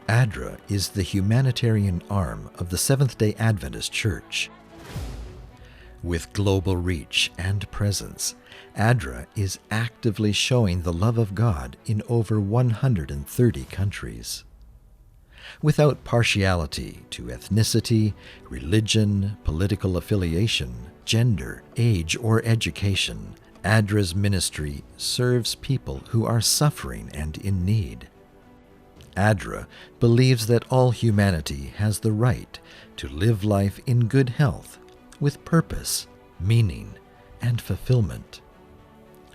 ADRA is the humanitarian arm of the Seventh-day Adventist Church. With global reach and presence, ADRA is actively showing the love of God in over 130 countries. Without partiality to ethnicity, religion, political affiliation, gender, age, or education, ADRA's ministry serves people who are suffering and in need. ADRA believes that all humanity has the right to live life in good health, with purpose, meaning, and fulfillment.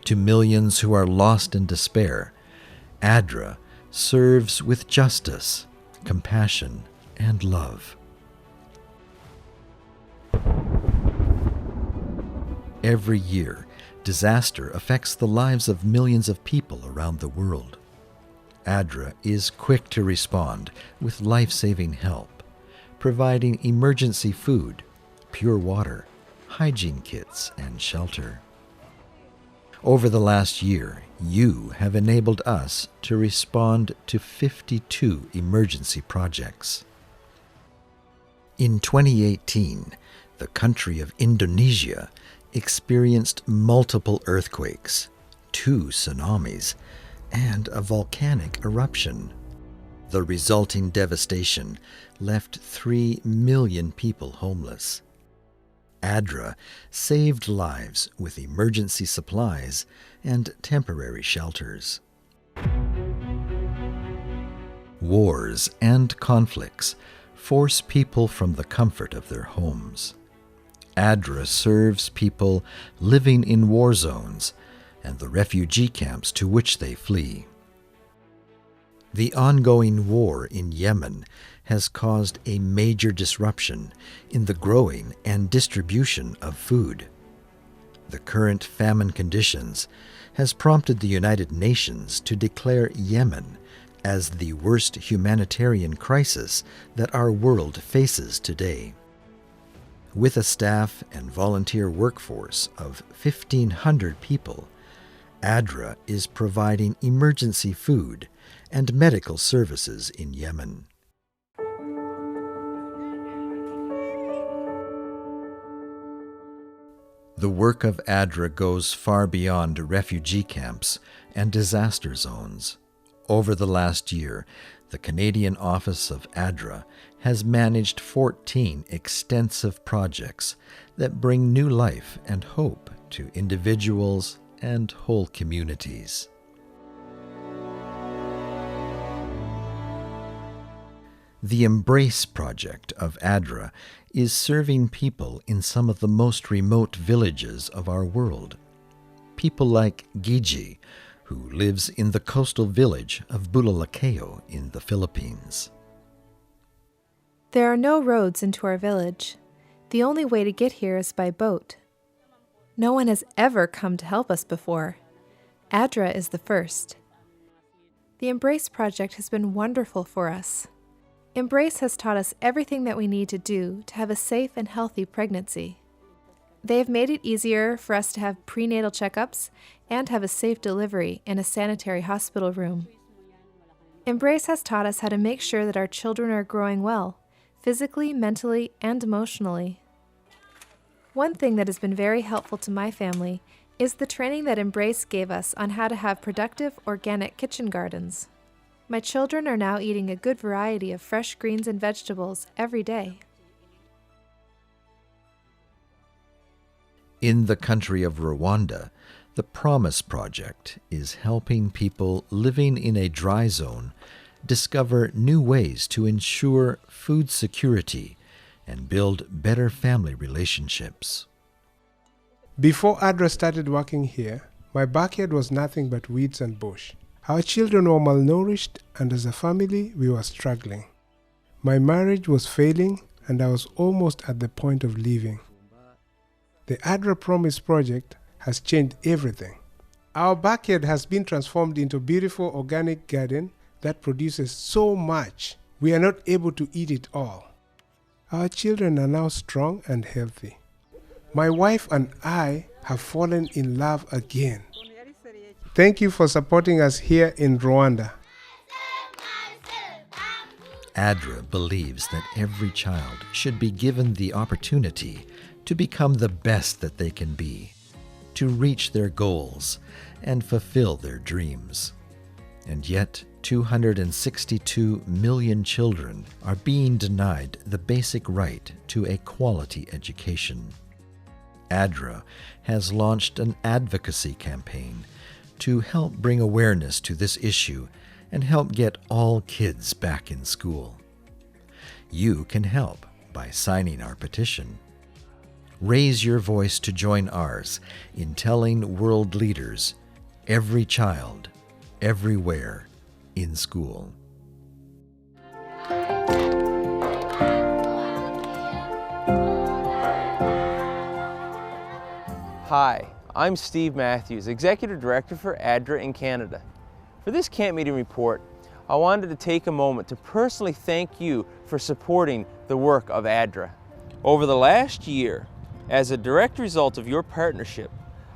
To millions who are lost in despair, ADRA serves with justice, compassion, and love. Every year, disaster affects the lives of millions of people around the world. ADRA is quick to respond with life-saving help, providing emergency food, pure water, hygiene kits, and shelter. Over the last year, you have enabled us to respond to 52 emergency projects. In 2018, the country of Indonesia experienced multiple earthquakes, 2 tsunamis, and a volcanic eruption. The resulting devastation left 3 million people homeless. ADRA saved lives with emergency supplies and temporary shelters. Wars and conflicts force people from the comfort of their homes. ADRA serves people living in war zones and the refugee camps to which they flee. The ongoing war in Yemen has caused a major disruption in the growing and distribution of food. The current famine conditions has prompted the United Nations to declare Yemen as the worst humanitarian crisis that our world faces today. With a staff and volunteer workforce of 1,500 people, ADRA is providing emergency food and medical services in Yemen. The work of ADRA goes far beyond refugee camps and disaster zones. Over the last year, the Canadian office of ADRA has managed 14 extensive projects that bring new life and hope to individuals and whole communities. The Embrace project of ADRA is serving people in some of the most remote villages of our world. People like Gigi, who lives in the coastal village of Bulalakayo in the Philippines. There are no roads into our village. The only way to get here is by boat. No one has ever come to help us before. ADRA is the first. The Embrace project has been wonderful for us. Embrace has taught us everything that we need to do to have a safe and healthy pregnancy. They have made it easier for us to have prenatal checkups and have a safe delivery in a sanitary hospital room. Embrace has taught us how to make sure that our children are growing well, physically, mentally, and emotionally. One thing that has been very helpful to my family is the training that Embrace gave us on how to have productive, organic kitchen gardens. My children are now eating a good variety of fresh greens and vegetables every day. In the country of Rwanda, the Promise Project is helping people living in a dry zone discover new ways to ensure food security and build better family relationships. Before ADRA started working here, my backyard was nothing but weeds and bush. Our children were malnourished, and as a family, we were struggling. My marriage was failing, and I was almost at the point of leaving. The ADRA Promise Project has changed everything. Our backyard has been transformed into a beautiful organic garden that produces so much. We are not able to eat it all. Our children are now strong and healthy. My wife and I have fallen in love again. Thank you for supporting us here in Rwanda. ADRA believes that every child should be given the opportunity to become the best that they can be, to reach their goals and fulfill their dreams. And yet, 262 million children are being denied the basic right to a quality education. ADRA has launched an advocacy campaign to help bring awareness to this issue and help get all kids back in school. You can help by signing our petition. Raise your voice to join ours in telling world leaders, every child, everywhere, in school. Hi, I'm Steve Matthews, Executive Director for ADRA in Canada. For this camp meeting report, I wanted to take a moment to personally thank you for supporting the work of ADRA. Over the last year, as a direct result of your partnership,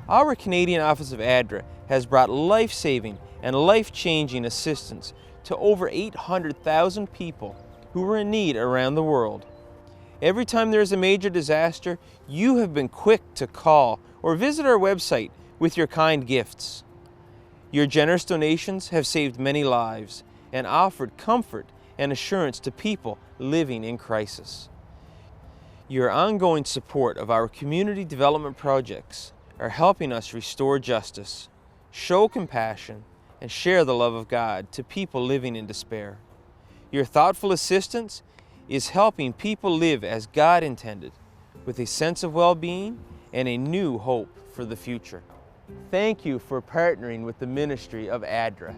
our Canadian office of ADRA has brought life-saving and life-changing assistance to over 800,000 people who were in need around the world. Every time there is a major disaster, you have been quick to call or visit our website with your kind gifts. Your generous donations have saved many lives and offered comfort and assurance to people living in crisis. Your ongoing support of our community development projects are helping us restore justice, show compassion, and share the love of God to people living in despair. Your thoughtful assistance is helping people live as God intended, with a sense of well-being and a new hope for the future. Thank you for partnering with the ministry of ADRA.